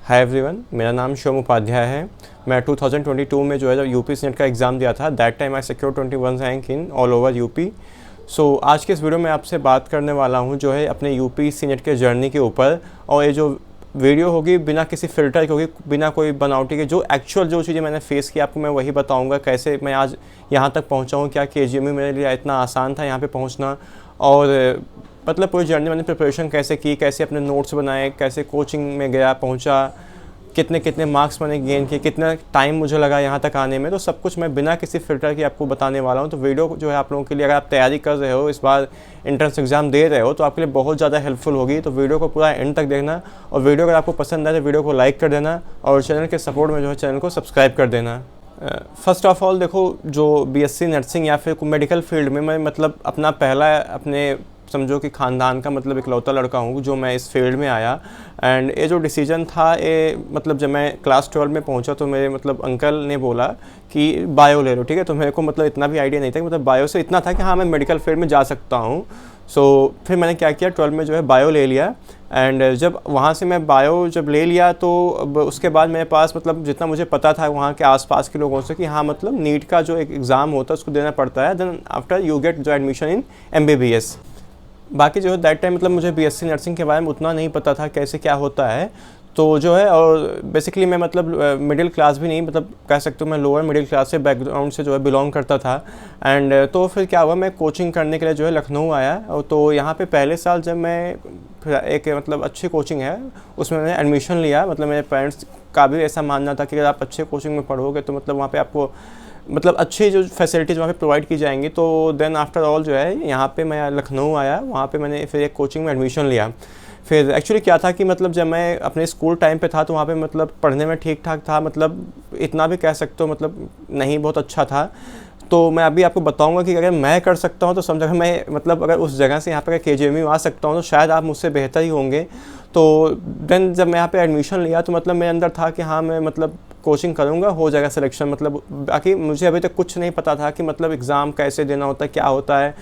Hi everyone, मेरा नाम शिवम उपाध्याय है। मैं 2022 में जो है जब यूपी सीनेट का एग्ज़ाम दिया था, that time I secure 21 rank in all over UP. So आज के इस वीडियो में आपसे बात करने वाला हूँ जो है अपने यूपी सीनेट के जर्नी के ऊपर। और ये जो वीडियो होगी बिना किसी फ़िल्टर की होगी, बिना कोई बनावटी के, जो एक्चुअल जो चीज़ें मैंने फेस की आपको मैं वही बताऊँगा। कैसे मैं आज यहाँ तक पहुँचा हूँ, क्या केजीएमयू मेरे लिए इतना आसान था यहाँ पे पहुँचना, और मतलब पूरी जर्नी मैंने प्रिपरेशन कैसे की, कैसे अपने नोट्स बनाए, कैसे कोचिंग में गया पहुंचा, कितने कितने मार्क्स मैंने गेन किए, कितना टाइम मुझे लगा यहाँ तक आने में। तो सब कुछ मैं बिना किसी फ़िल्टर के आपको बताने वाला हूँ। तो वीडियो जो है आप लोगों के लिए, अगर आप तैयारी कर रहे हो, इस बार एंट्रेंस एग्ज़ाम दे रहे हो, तो आपके लिए बहुत ज़्यादा हेल्पफुल होगी। तो वीडियो को पूरा एंड तक देखना, और वीडियो अगर आपको पसंद आए तो वीडियो को लाइक कर देना, और चैनल के सपोर्ट में जो है चैनल को सब्सक्राइब कर देना। फ़र्स्ट ऑफ़ ऑल देखो, जो बीएससी नर्सिंग या फिर मेडिकल फील्ड में मैं मतलब अपना पहला, अपने समझो कि ख़ानदान का मतलब इकलौता लड़का हूँ जो मैं इस फील्ड में आया। एंड ये जो डिसीजन था, ये मतलब जब मैं क्लास 12 में पहुँचा तो मेरे मतलब अंकल ने बोला कि बायो ले लो, ठीक है। तो मेरे को मतलब इतना भी आइडिया नहीं था कि मतलब बायो से इतना था कि हाँ मैं मेडिकल फील्ड में जा सकता हूँ। सो फिर मैंने क्या किया, 12 में जो है बायो ले लिया। एंड जब वहाँ से मैं बायो जब ले लिया तो अब उसके बाद मेरे पास मतलब जितना मुझे पता था वहाँ के आसपास के लोगों से कि हाँ मतलब नीट का जो एक एग्ज़ाम होता है उसको देना पड़ता है, देन आफ्टर यू गेट जो एडमिशन इन एमबीबीएस। बाकी जो है दैट टाइम मतलब मुझे बीएससी नर्सिंग के बारे में उतना नहीं पता था कैसे क्या होता है। तो जो है, और बेसिकली मैं मतलब मिडिल क्लास भी नहीं, मतलब कह सकते हो मैं लोअर मिडिल क्लास से बैकग्राउंड से जो है बिलोंग करता था। एंड तो फिर क्या हुआ, मैं कोचिंग करने के लिए जो है लखनऊ आया। और तो यहाँ पे पहले साल जब मैं एक मतलब अच्छी कोचिंग है उसमें मैंने एडमिशन लिया। मतलब मेरे पेरेंट्स का भी ऐसा मानना था कि अगर आप अच्छे कोचिंग में पढ़ोगे तो मतलब वहाँ पर आपको मतलब अच्छी जो फैसिलिटीज़ वहाँ पे प्रोवाइड की जाएंगी। तो देन आफ्टर ऑल जो है यहाँ पे मैं लखनऊ आया, वहाँ पे मैंने फिर एक कोचिंग में एडमिशन लिया। फिर एक्चुअली क्या था कि मतलब जब मैं अपने स्कूल टाइम पे था तो वहाँ पे मतलब पढ़ने में ठीक ठाक था, मतलब इतना भी कह सकते हो मतलब नहीं बहुत अच्छा था। तो मैं अभी आपको बताऊंगा कि अगर मैं कर सकता हूँ तो समझ, अगर मैं मतलब अगर उस जगह से यहाँ पर केजीएमयू आ सकता हूँ तो शायद आप मुझसे बेहतर ही होंगे। तो देन जब मैं यहाँ पे एडमिशन लिया तो मतलब मेरे अंदर था कि हाँ मैं मतलब कोचिंग करूँगा, हो जाएगा सिलेक्शन। मतलब बाकी मुझे अभी तक कुछ नहीं पता था कि मतलब एग्ज़ाम कैसे देना होता है, क्या होता है।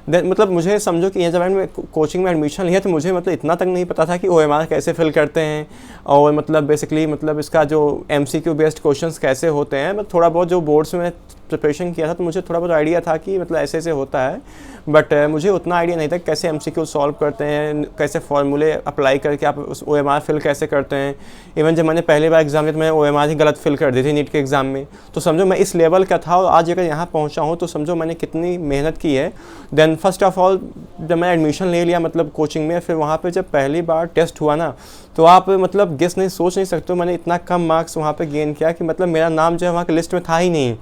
देन मतलब मुझे समझो कि ये जब मैंने कोचिंग में एडमिशन लिया तो मुझे मतलब इतना तक नहीं पता था कि ओएमआर कैसे फिल करते हैं, और मतलब बेसिकली मतलब इसका जो एमसीक्यू बेस्ड क्वेश्चंस कैसे होते हैं। मतलब थोड़ा बहुत जो बोर्ड्स में प्रिपरेशन किया था तो मुझे थोड़ा बहुत आइडिया था कि मतलब ऐसे ऐसे होता है, बट मुझे उतना आइडिया नहीं था कैसे एमसीक्यू सॉल्व करते हैं, कैसे फार्मूले अप्लाई करके आप उस ओएमआर फिल कैसे करते हैं। इवन जब मैंने पहली बार एग्जाम दिया तो मैंने ओएमआर ही गलत फिल कर दी थी नीट के एग्ज़ाम में। तो समझो मैं इस लेवल का था, और आज अगर यहाँ पहुँचा हूँ तो समझो मैंने कितनी मेहनत की है। देन फर्स्ट ऑफ ऑल जब मैं एडमिशन ले लिया मतलब कोचिंग में, फिर वहाँ पर जब पहली बार टेस्ट हुआ ना, तो आप मतलब गेस नहीं, सोच नहीं सकते हो मैंने इतना कम मार्क्स वहाँ पे गेन किया कि मतलब मेरा नाम जो है वहाँ की लिस्ट में था ही नहीं।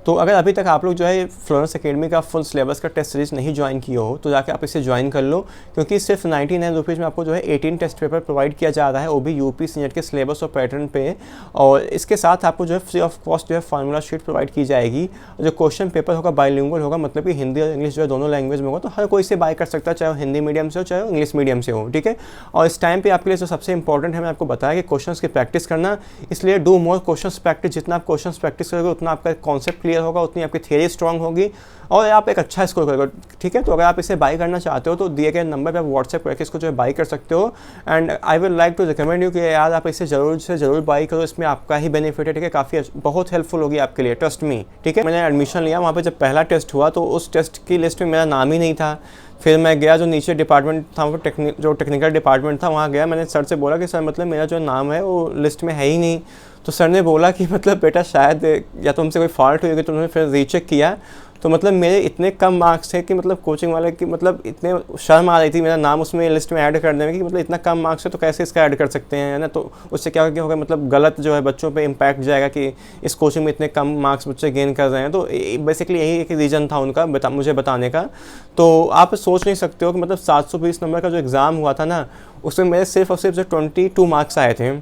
तो अगर अभी तक आप लोग जो है फ्लोरेंस एकेडमी का फुल सिलेबस का टेस्ट सीरीज़ नहीं ज्वाइन किए हो तो जाके आप इसे ज्वाइन कर लो, क्योंकि सिर्फ 99 रुपीज़ में आपको जो है 18 टेस्ट पेपर प्रोवाइड किया जा रहा है, वो भी यूपी सीनेट के सिलेबस और पैटर्न पे। और इसके साथ आपको जो है फ्री ऑफ कॉस्ट जो है फार्मूला शीट प्रोवाइड की जाएगी। जो क्वेश्चन पेपर होगा बाइलिंगुअल होगा, मतलब कि हिंदी और इंग्लिश जो है दोनों लैंग्वेज में होगा। तो हर कोई इसे बाय कर सकता है, चाहे वो हिंदी मीडियम से हो चाहे वो इंग्लिश मीडियम से हो, ठीक है। और इस टाइम पर आपके लिए जो सबसे इंपॉर्टेंट है, मैं आपको बताया कि क्वेश्चन की प्रैक्टिस करना। इसलिए डू मोर क्वेश्चन प्रैक्टिस, जितना आप क्वेश्चन प्रैक्टिस करोगे उतना आपका कॉन्सेप्ट क्लियर होगा, उतनी आपकी थियरी स्ट्रांग होगी और आप एक अच्छा स्कोर करोगे, ठीक है। तो अगर आप इसे बाई करना चाहते हो तो दिए गए नंबर पे आप व्हाट्सएप करके इसको जो है बाई कर सकते हो। And I will like to recommend you कि यार आप इसे ज़रूर से ज़रूर बाई करो, इसमें आपका ही बेनिफिट है, ठीक है। काफ़ी बहुत हेल्पफुल होगी आपके लिए, ट्रस्ट मी, ठीक है। मैंने एडमिशन लिया, वहाँ पर जब पहला टेस्ट हुआ तो उस टेस्ट की लिस्ट में मेरा नाम ही नहीं था। फिर मैं गया, जो नीचे डिपार्टमेंट था वो जो टेक्निकल डिपार्टमेंट था, वहाँ गया, मैंने सर से बोला कि सर मतलब मेरा जो नाम है वो लिस्ट में है ही नहीं। तो सर ने बोला कि मतलब बेटा शायद या तो हमसे कोई फॉल्ट हुई होगी, तो उन्होंने फिर रीचेक किया। तो मतलब मेरे इतने कम मार्क्स थे कि मतलब कोचिंग वाले की मतलब इतने शर्म आ रही थी मेरा नाम उसमें लिस्ट में ऐड करने में कि मतलब इतना कम मार्क्स है तो कैसे इसका ऐड कर सकते हैं, है ना। तो उससे क्या होगा, मतलब गलत जो है बच्चों पे इम्पैक्ट जाएगा कि इस कोचिंग में इतने कम मार्क्स बच्चे गेन कर रहे हैं। तो बेसिकली यही एक रीज़न था उनका मुझे बताने का। तो आप सोच नहीं सकते हो कि मतलब 720 नंबर का जो एग्ज़ाम हुआ था ना, उसमें मेरे सिर्फ और सिर्फ जो 22 मार्क्स आए थे।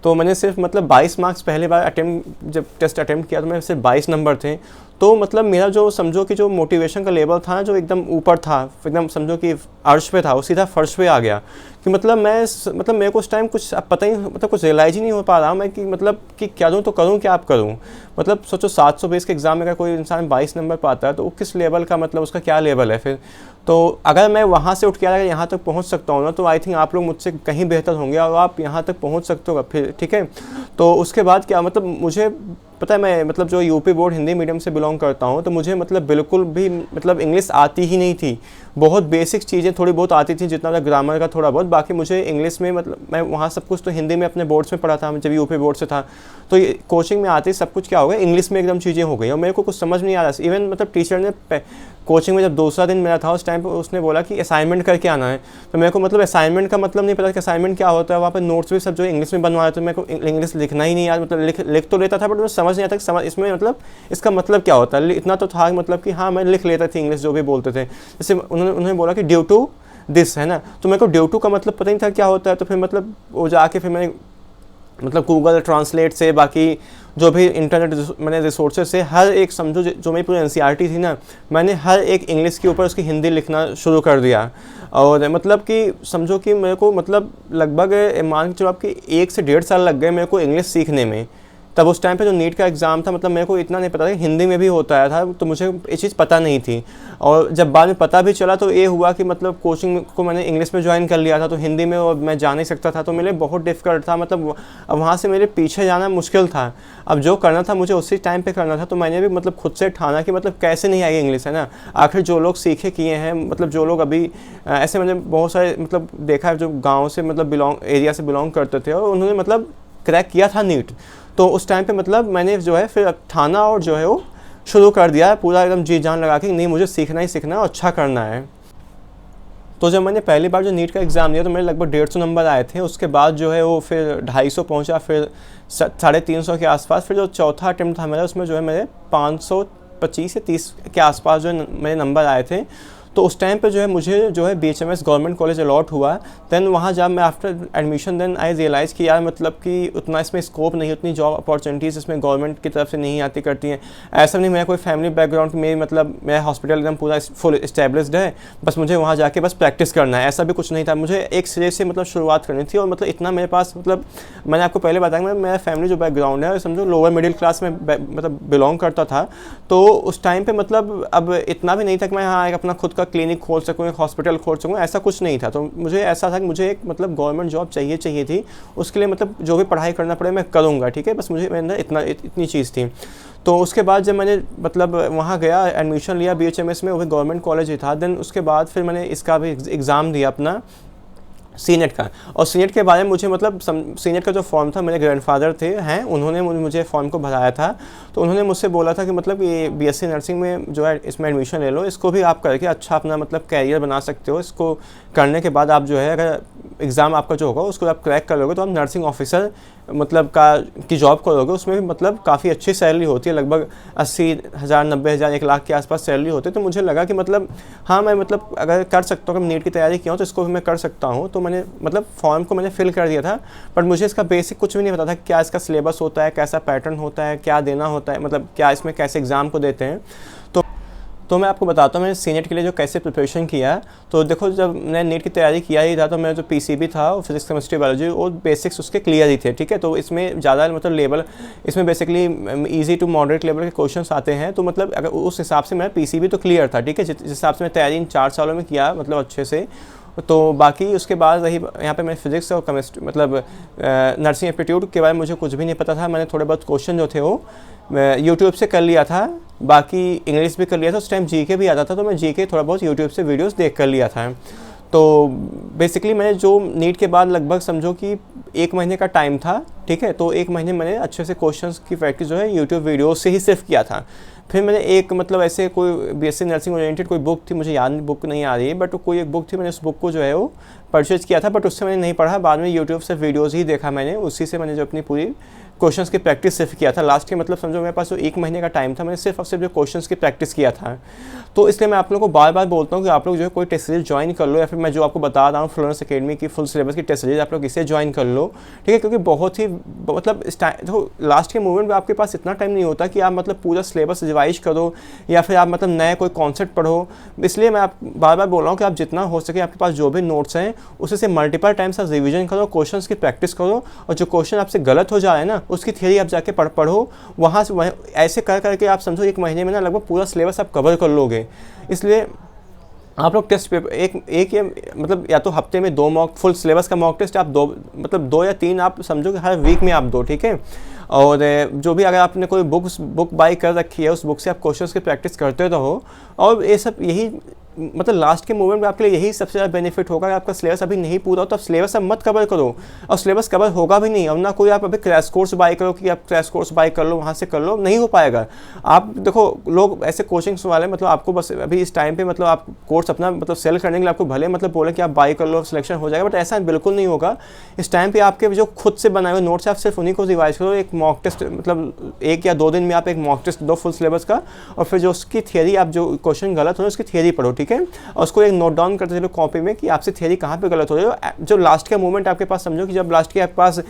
तो मैंने सिर्फ मतलब 22 मार्क्स पहली बार जब टेस्ट अटेम्प्ट किया तो मेरे सिर्फ 22 नंबर थे। तो मतलब मेरा जो समझो कि जो मोटिवेशन का लेवल था जो एकदम ऊपर था, एकदम समझो कि अर्श पे था, वो सीधा फर्श पे आ गया कि मतलब मेरे को उस टाइम कुछ अब पता ही मतलब कुछ रियलाइज ही नहीं हो पा रहा मैं कि मतलब कि क्या दूँ तो करूँ क्या आप करूँ। मतलब सोचो 720 के एग्ज़ाम में अगर कोई इंसान 22 नंबर पाता है तो वो किस लेवल का, मतलब उसका क्या लेवल है फिर। तो अगर मैं वहाँ से उठ के अगर यहाँ तक पहुँच सकता हूँ ना, तो आई थिंक आप लोग मुझसे कहीं बेहतर होंगे और आप यहाँ तक पहुँच सकते हो फिर, ठीक है। तो उसके बाद क्या, मतलब मुझे पता है, मैं मतलब जो यूपी बोर्ड हिंदी मीडियम से बिलोंग करता हूँ, तो मुझे मतलब बिल्कुल भी मतलब इंग्लिश आती ही नहीं थी। बहुत बेसिक चीज़ें थोड़ी बहुत आती थी, जितना ग्रामर का थोड़ा बहुत, बाकी मुझे इंग्लिश में मतलब मैं वहाँ सब कुछ तो हिंदी में अपने बोर्ड्स में पढ़ा था, जब यूपी बोर्ड से था। तो ये कोचिंग में आते सब कुछ क्या हो गया, इंग्लिश में एकदम चीज़ें हो गई और मेरे को कुछ समझ नहीं आ रहा। इवन मतलब टीचर ने कोचिंग में जब दूसरा दिन मेरा था, उस टाइम पर उसने बोला कि असाइनमेंट करके आना है। तो मेरे को मतलब असाइनमेंट का मतलब नहीं पता कि असाइनमेंट क्या होता है। वहाँ पर नोट्स भी सब जो इंग्लिश में बनवाया, तो मेरे को इंग्लिश लिखना ही नहीं यार, मतलब लिख तो लेता था, बट मुझे समझ नहीं आता कि इसमें मतलब इसका मतलब क्या होता है। इतना तो था मतलब कि हाँ मैं लिख लेता थी इंग्लिश जो भी बोलते थे। जैसे उन्होंने बोला कि ड्यू टू दिस, है ना, तो मेरे को ड्यू टू का मतलब पता नहीं था क्या होता है। तो फिर मतलब वो जाके फिर मैंने मतलब गूगल ट्रांसलेट से, बाकी जो भी इंटरनेट मैंने रिसोर्सेज से, हर एक समझो जो मेरी पूरी एनसीईआरटी थी ना, मैंने हर एक इंग्लिश के ऊपर उसकी हिंदी लिखना शुरू कर दिया। और मतलब कि समझो कि मेरे को मतलब लगभग मान के चलो आपकी 1 से 1.5 साल लग गए मेरे को इंग्लिश सीखने में। तब उस टाइम पे जो नीट का एग्ज़ाम था, मतलब मेरे को इतना नहीं पता था कि हिंदी में भी होता था, तो मुझे ये चीज़ पता नहीं थी। और जब बाद में पता भी चला तो ये हुआ कि मतलब कोचिंग को मैंने इंग्लिश में ज्वाइन कर लिया था, तो हिंदी में और मैं जा नहीं सकता था, तो मेरे लिए बहुत डिफ़िकल्ट था। मतलब अब वहाँ से मेरे पीछे जाना मुश्किल था। अब जो करना था मुझे उसी टाइम पर करना था। तो मैंने भी मतलब खुद से ठाना कि मतलब कैसे नहीं आएगी इंग्लिश, है ना। आखिर जो लोग सीखे किए हैं, मतलब जो लोग अभी ऐसे मैंने बहुत सारे मतलब देखा है जो गाँव से मतलब एरिया से बिलोंग करते थे, और उन्होंने मतलब क्रैक किया था नीट। तो उस टाइम पे मतलब मैंने जो है फिर ठाना और जो है वो शुरू कर दिया पूरा एकदम जी जान लगा के, नहीं मुझे सीखना ही सीखना है और अच्छा करना है। तो जब मैंने पहली बार जो नीट का एग्ज़ाम दिया तो मेरे लगभग 150 नंबर आए थे। उसके बाद जो है वो फिर 250 पहुंचा, फिर 350 के आसपास। फिर जो चौथा अटैम्प्ट था मेरा, उसमें जो है मेरे 525 या 30 के आसपास जो मेरे नंबर आए थे। तो उस टाइम पे जो है मुझे जो है BHMS गवर्नमेंट कॉलेज अलॉट हुआ। देन वहाँ जब मैं after admission then I realise कि यार मतलब कि उतना इसमें स्कोप नहीं, उतनी जॉब अपॉर्चुनिटीज़ इसमें गवर्नमेंट की तरफ से नहीं आती करती हैं। ऐसा नहीं मेरा कोई फैमिली बैकग्राउंड में मतलब मेरा हॉस्पिटल एकदम पूरा फुल इस्टेब्लिश्ड है, बस मुझे वहाँ जाके बस प्रैक्टिस करना है, ऐसा भी कुछ नहीं था। मुझे एक सिरे से मतलब शुरुआत करनी थी। और मतलब इतना मेरे पास मतलब मैंने आपको पहले बताया मेरा फैमिली जो बैकग्राउंड है समझो लोअर मिडिल क्लास में मतलब बिलोंग करता था। तो उस टाइम पर मतलब अब इतना भी नहीं था कि मैं हाँ एक अपना खुद का क्लिनिक खोल सकूँ, एक हॉस्पिटल खोल सकूँ, ऐसा कुछ नहीं था। तो मुझे ऐसा था कि मुझे एक मतलब गवर्नमेंट जॉब चाहिए थी। उसके लिए मतलब जो भी पढ़ाई करना पड़े मैं करूँगा, ठीक है, बस मुझे मेरे अंदर इतनी चीज़ थी। तो उसके बाद जब मैंने मतलब वहाँ गया एडमिशन लिया BHMS में, वो भी गवर्नमेंट कॉलेज ही था। देन उसके बाद फिर मैंने इसका भी एग्ज़ाम दिया अपना सीनेट का। और सीनेट के बारे में मुझे मतलब सीनेट का जो फॉर्म था, मेरे ग्रैंडफादर थे उन्होंने मुझे फॉर्म को भराया था। तो उन्होंने मुझसे बोला था कि मतलब ये BSc नर्सिंग में जो है इसमें एडमिशन ले लो, इसको भी आप करके अच्छा अपना मतलब कैरियर बना सकते हो। इसको करने के बाद आप जो है अगर एग्ज़ाम आपका जो होगा उसको आप क्रैक कर लोगे तो आप नर्सिंग ऑफिसर मतलब की जॉब करोगे। उसमें भी मतलब काफ़ी अच्छी सैलरी होती है, लगभग 80,000 90,000 1 लाख के आसपास सैलरी होती है। तो मुझे लगा कि मतलब हाँ मैं मतलब अगर कर सकता हूँ, नीट की तैयारी किया हूँ तो इसको भी मैं कर सकता हूँ। तो मैंने मतलब फॉर्म को मैंने फिल कर दिया था, बट मुझे इसका बेसिक कुछ भी नहीं पता था कि क्या इसका सिलेबस होता है, कैसा पैटर्न होता है, क्या देना होता है, मतलब क्या इसमें कैसे एग्ज़ाम को देते हैं। तो मैं आपको बताता हूँ मैंने सीनेट के लिए जो कैसे प्रिपरेशन किया। तो देखो जब मैंने नीट की तैयारी किया ही था तो मेरा जो PCB था वो फिजिक्स केमिस्ट्री बायोलॉजी वो बेसिक्स उसके क्लियर ही थे, ठीक है। तो इसमें ज़्यादा मतलब लेवल इसमें basically easy to moderate level के क्वेश्चंस आते हैं। तो मतलब अगर उस हिसाब से मेरा PCB तो क्लियर था, ठीक है, जिस हिसाब से मैं तैयारी इन 4 सालों में किया मतलब अच्छे से। तो बाकी उसके बाद रही यहाँ पे मैं फिज़िक्स और केमिस्ट्री मतलब नर्सिंग एप्टीट्यूड के बारे में मुझे कुछ भी नहीं पता था। मैंने थोड़े बहुत क्वेश्चन जो थे वो यूट्यूब से कर लिया था, बाकी इंग्लिश भी कर लिया था। उस टाइम GK भी आता था तो मैं GK थोड़ा बहुत यूट्यूब से वीडियोस देख कर लिया था। तो बेसिकली मैंने जो नीट के बाद लगभग समझो कि 1 महीने का टाइम था, ठीक है। तो 1 महीने मैंने अच्छे से क्वेश्चंस की प्रैक्टिस जो है यूट्यूब वीडियो से ही सिर्फ किया था। फिर मैंने एक मतलब ऐसे कोई BSc नर्सिंग ओरिएंटेड कोई बुक थी, मुझे याद बुक नहीं आ रही है, बट कोई एक बुक थी, मैंने उस बुक को जो है वो परचेज किया था, बट उससे मैंने नहीं पढ़ा। बाद में यूट्यूब से वीडियोज़ ही देखा मैंने, उसी से मैंने जो अपनी पूरी क्वेश्चंस की प्रैक्टिस सिर्फ किया था। लास्ट के मतलब समझो मेरे पास जो 1 महीने का टाइम था, मैंने सिर्फ और सिर्फ जो क्वेश्चंस की प्रैक्टिस किया था। तो इसलिए मैं आप लोगों को बार बार बोलता हूँ कि आप लोग जो है कोई टेस्ट सीरीज ज्वाइन कर लो, या फिर मैं जो आपको बता रहा हूँ फ्लोरेंस एकेडमी की फुल सिलेबस की टेस्ट सीरीज आप लोग इसे ज्वाइन कर लो, ठीक है। क्योंकि बहुत ही मतलब तो लास्ट के मोमेंट में आपके पास इतना टाइम नहीं होता कि आप मतलब पूरा सिलेबस रिवाइज करो या फिर आप मतलब नए कोई कॉन्सेप्ट पढ़ो। इसलिए मैं आप बार बार बोल रहा हूँ कि आप जितना हो सके आपके पास जो भी नोट्स हैं उसे से मल्टीपल टाइम्स आप रिविजन करो, क्वेश्चंस की प्रैक्टिस करो, और जो क्वेश्चन आपसे गलत हो जाए ना उसकी थियरी आप जाके पढ़ो। वहाँ से ऐसे कर करके आप समझो 1 महीने में ना लगभग पूरा सिलेबस आप कवर कर लोगे। इसलिए आप लोग टेस्ट पेपर एक या मतलब या तो हफ्ते में 2 मॉक, फुल सिलेबस का मॉक टेस्ट आप 2 मतलब 2 या 3 आप समझो कि हर वीक में आप दो, ठीक है। और जो भी अगर आपने कोई बुक बाई कर रखी है, उस बुक से आप क्वेश्चंस की प्रैक्टिस करते रहो। और ये सब यही मतलब लास्ट के मोमेंट में आपके लिए यही सबसे ज़्यादा बेनिफिट होगा। आपका सिलेबस अभी नहीं पूरा हो तो आप सिलेबस अब मत कवर करो, और सिलेबस कवर होगा भी नहीं। और ना कोई आप अभी क्रैश कोर्स बाई करो कि आप क्रैश कोर्स बाई कर लो, वहाँ से कर लो, नहीं हो पाएगा। आप देखो लोग ऐसे कोचिंग्स वाले मतलब आपको बस अभी इस टाइम पे मतलब आप कोर्स अपना मतलब सेल करने के लिए आपको भले मतलब बोले कि आप बाई कर लो, सिलेक्शन हो जाएगा, बट ऐसा बिल्कुल नहीं होगा। इस टाइम पे आपके जो खुद से बनाए हुए नोट्स आप सिर्फ उन्हीं को रिवाइज करो। एक मॉक टेस्ट मतलब 1 या 2 दिन में आप एक मॉक टेस्ट दो फुल सिलेबस का, और फिर जो उसकी थियरी आप जो क्वेश्चन गलत हो उसकी थियरी पढ़ो, ठीक है। और उसको एक नोट डाउन करते चलो कॉपी में कि आपसे थियरी कहाँ पे गलत हो रही है। जो लास्ट का मोमेंट आपके पास, समझो कि जब लास्ट के आपके पास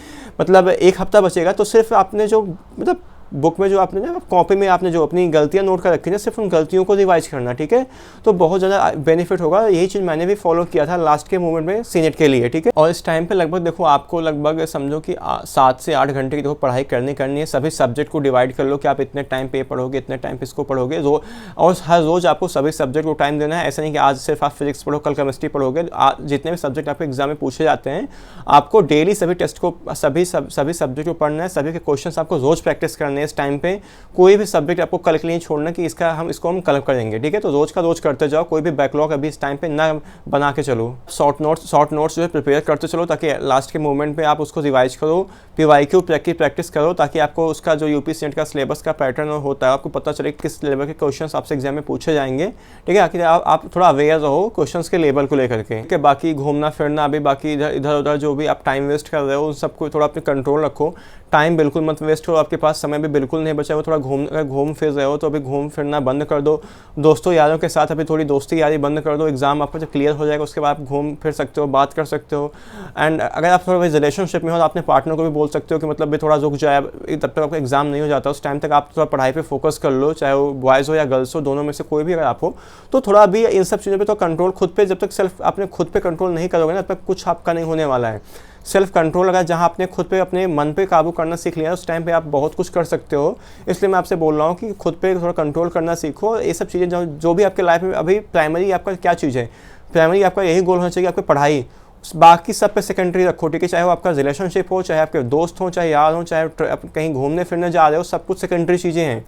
मतलब 1 हफ्ता बचेगा, तो सिर्फ आपने जो मतलब बुक में जो आपने ना कॉपी में आपने जो अपनी गलतियां नोट कर रखी है, सिर्फ उन गलतियों को रिवाइज करना, ठीक है। तो बहुत ज़्यादा बेनिफिट होगा। यही चीज़ मैंने भी फॉलो किया था लास्ट के मोमेंट में सीनेट के लिए, ठीक है। और इस टाइम पे लगभग देखो आपको लगभग समझो कि 7 से 8 घंटे की देखो पढ़ाई करनी है। सभी सब्जेक्ट को डिवाइड कर लो कि आप इतने टाइम पे पढ़ोगे, इतने टाइम पे इसको पढ़ोगे। और हर रोज़ आपको सभी सब्जेक्ट को टाइम देना है। ऐसा नहीं कि आज सिर्फ आप फिजिक्स पढ़ो, कल केमिस्ट्री पढ़ोगे। जितने भी सब्जेक्ट आपके एग्जाम में पूछे जाते हैं, आपको डेली सभी टेस्ट को सभी सब्जेक्ट को पढ़ना है। सभी के क्वेश्चन आपको रोज़ प्रैक्टिस करने हैं इस टाइम पे। कोई भी सब्जेक्ट आपको कल के लिए छोड़ना कि इसको हम कल करेंगे, ठीक है। तो रोज का रोज करते जाओ, कोई भी बैकलॉग अभी इस टाइम पे ना बना के चलो। शॉर्ट नोट्स जो है प्रिपेयर करते चलो, ताकि लास्ट के मोमेंट पे आप उसको रिवाइज करो। पीवाईक्यू की प्रैक्टिस करो, ताकि आपको उसका जो यूपीएससी नेट का सिलेबस का पैटर्न होता है आपको पता चले किस लेवल के क्वेश्चंस आपसे एग्जाम में पूछे जाएंगे, ठीक है। आखिर आप थोड़ा अवेयर रहो क्वेश्चंस के लेवल को लेकर के, ठीक है। बाकी घूमना फिरना, अभी बाकी इधर उधर जो भी आप टाइम वेस्ट कर रहे हो, उन सबको थोड़ा अपने कंट्रोल रखो। टाइम बिल्कुल मत वेस्ट करो, आपके पास समय भी बिल्कुल नहीं बचा हो। थोड़ा घूम फिर रहे हो तो अभी घूम फिरना बंद कर दो। दोस्तों यारों के साथ अभी थोड़ी दोस्ती यारी बंद कर दो। एग्जाम आपका जब क्लियर हो जाएगा उसके बाद आप घूम फिर सकते हो, बात कर सकते हो। एंड अगर आप थोड़ा रिलेशनशिप में हो तो अपने पार्टनर को भी बोल सकते हो कि मतलब भी थोड़ा रुक जाए, तब तक आपका एग्जाम नहीं हो जाता, उस टाइम तक आप थोड़ा पढ़ाई पर फोकस कर लो। चाहे वो बॉयज़ हो या गर्ल्स हो, दोनों में से कोई भी अगर आप हो, तो थोड़ा अभी इन सब चीज़ों पर तो कंट्रोल खुद पे, जब तक सेल्फ अपने खुद पे कंट्रोल नहीं करोगे ना, तब तक कुछ आपका नहीं होने वाला है। सेल्फ कंट्रोल अगर जहाँ आपने खुद पे अपने मन पे काबू करना सीख लिया, उस टाइम पे आप बहुत कुछ कर सकते हो। इसलिए मैं आपसे बोल रहा हूँ कि खुद पे थोड़ा कंट्रोल करना सीखो। ये सब चीज़ें जो भी आपके लाइफ में अभी प्राइमरी आपका क्या चीज़ है, प्राइमरी आपका यही गोल होना चाहिए, आपकी पढ़ाई। बाकी सब पे सेकेंडरी रखो, ठीक है। चाहे वो आपका रिलेशनशिप हो, चाहे आपके दोस्त हो, चाहे यार हो, चाहे कहीं घूमने फिरने जा रहे हो, सब कुछ सेकेंडरी चीज़ें हैं।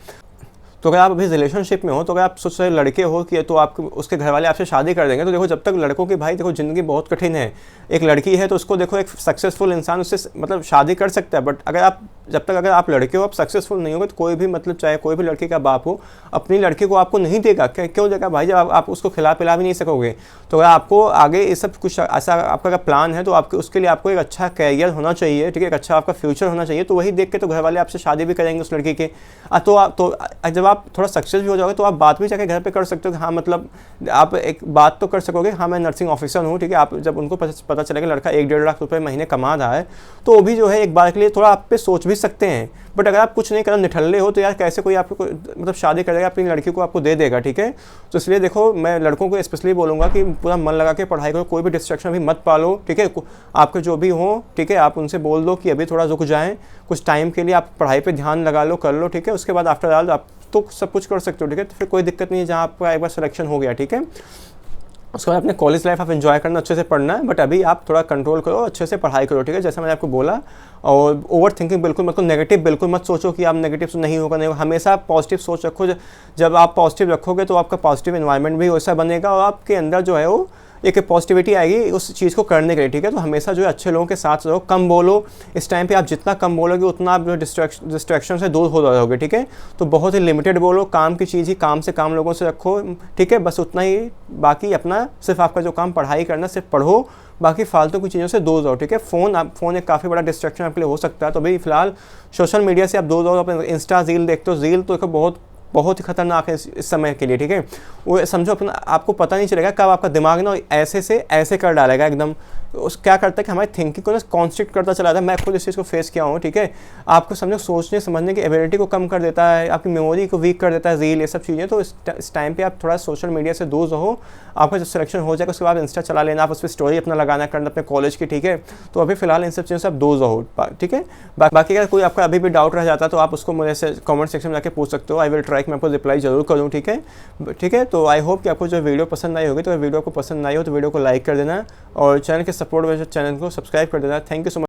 तो अगर आप अभी रिलेशनशिप में हो, तो अगर आप सोच रहे लड़के हो कि तो आप उसके घर वाले आपसे शादी कर देंगे, तो देखो जब तक लड़कों की भाई देखो ज़िंदगी बहुत कठिन है। एक लड़की है तो उसको देखो एक सक्सेसफुल इंसान उससे मतलब शादी कर सकता है, बट अगर आप लड़के हो, आप सक्सेसफुल नहीं होगे, तो कोई भी मतलब चाहे कोई भी लड़के का बाप हो अपनी लड़की को आपको नहीं देगा। क्यों देगा भाई, जब आप उसको खिला पिला भी नहीं सकोगे। तो अगर आपको आगे ये सब कुछ ऐसा आपका अगर प्लान है, तो आपके उसके लिए आपको एक अच्छा कैरियर होना चाहिए, ठीक है, एक अच्छा आपका फ्यूचर होना चाहिए। तो वही देख के तो घर वाले आपसे शादी भी करेंगे उस लड़की के। तो जब आप थोड़ा सक्सेस भी हो जाओगे, तो आप बात भी जाके घर पे कर सकते हो कि हाँ मतलब आप एक बात तो कर सकोगे, हाँ मैं नर्सिंग ऑफिसर हूँ, ठीक है। आप जब उनको पता चलेगा लड़का 1-1.5 लाख रुपए महीने कमा रहा है, तो वो भी जो है एक बार के लिए थोड़ा आप पे सोच भी सकते हैं। बट अगर आप कुछ नहीं करो, निठल्ले हो, तो यार कैसे कोई आपको मतलब शादी करेगा, अपनी लड़की को आपको दे देगा, ठीक है। तो इसलिए देखो मैं लड़कों को स्पेशली बोलूँगा कि पूरा मन लगा के पढ़ाई करो, कोई भी डिस्ट्रैक्शन भी मत पालो, ठीक है। आपके जो भी हो, ठीक है, आप उनसे बोल दो कि अभी थोड़ा रुक जाएँ, कुछ टाइम के लिए आप पढ़ाई पर ध्यान लगा लो, कर लो, ठीक है। उसके बाद आफ्टर ऑल आप तो सब कुछ कर सकते हो, ठीक है। तो फिर कोई दिक्कत नहीं है जहाँ आपका एक बार सिलेक्शन हो गया, ठीक है। उसके बाद अपने कॉलेज लाइफ आप एंजॉय करना, अच्छे से पढ़ना है, बट अभी आप थोड़ा कंट्रोल करो, अच्छे से पढ़ाई करो, ठीक है, जैसा मैंने आपको बोला। और ओवर थिंकिंग बिल्कुल मतलब नेगेटिव बिल्कुल मत सोचो कि आप नेगेटिव नहीं होगा, हमेशा पॉजिटिव सोच रखो। जब आप पॉजिटिव रखोगे तो आपका पॉजिटिव एनवायरनमेंट भी वैसा बनेगा, और आपके अंदर जो है वो एक पॉजिटिविटी आएगी उस चीज़ को करने के लिए, ठीक है। तो हमेशा जो है अच्छे लोगों के साथ रहो, कम बोलो। इस टाइम पे आप जितना कम बोलोगे उतना आप जो डिस्ट्रैक्शन से दूर हो रहोगे, ठीक है। तो बहुत ही लिमिटेड बोलो, काम की चीज़ ही काम से काम लोगों से रखो, ठीक है, बस उतना ही। बाकी अपना सिर्फ आपका जो काम पढ़ाई करना, सिर्फ पढ़ो, बाकी फालतू की चीज़ों से दूर रहो, ठीक है। फ़ोन एक काफ़ी बड़ा डिस्ट्रैक्शन आपके लिए हो सकता है। तो भाई फिलहाल सोशल मीडिया से आप दूर रहो। अपने इंस्टा रील देखते हो, रील तो बहुत ही खतरनाक है इस समय के लिए, ठीक है। वो समझो अपना आपको पता नहीं चलेगा कब आपका दिमाग ना ऐसे से ऐसे कर डालेगा, एकदम उस क्या करता है कि हमारी थिंकिंग को ना कॉन्स्ट्रिक्ट करता चला जाता है। मैं खुद इस चीज़ को फेस किया हूँ, ठीक है। आपको समझो सोचने समझने की एबिलिटी को कम कर देता है, आपकी मेमोरी को वीक कर देता है रील, ये सब चीज़ें। तो इस टाइम पे आप थोड़ा सोशल मीडिया से दूर रहो। आपका जब सिलेक्शन हो जाएगा उसके बाद इंस्टा चला लेना, आप उस पर स्टोरी अपना लगाना करना अपने कॉलेज की, ठीक है। तो अभी फिलहाल इन सब चीज़ों से आप दूर रहो, ठीक है। बाकी अगर कोई आपका अभी भी डाउट रह जाता है तो आप उसको मुझे से कमेंट सेक्शन में जाके पूछ सकते हो। आई विल ट्राई, मैं आपको रिप्लाई जरूर करूँ, ठीक है, ठीक है। तो आई होप कि आपको जो वीडियो पसंद आई होगी। तो वीडियो को पसंद आई हो तो वीडियो को लाइक कर देना और चैनल के सपोर्ट में चैनल को सब्सक्राइब कर देना। Thank you so much.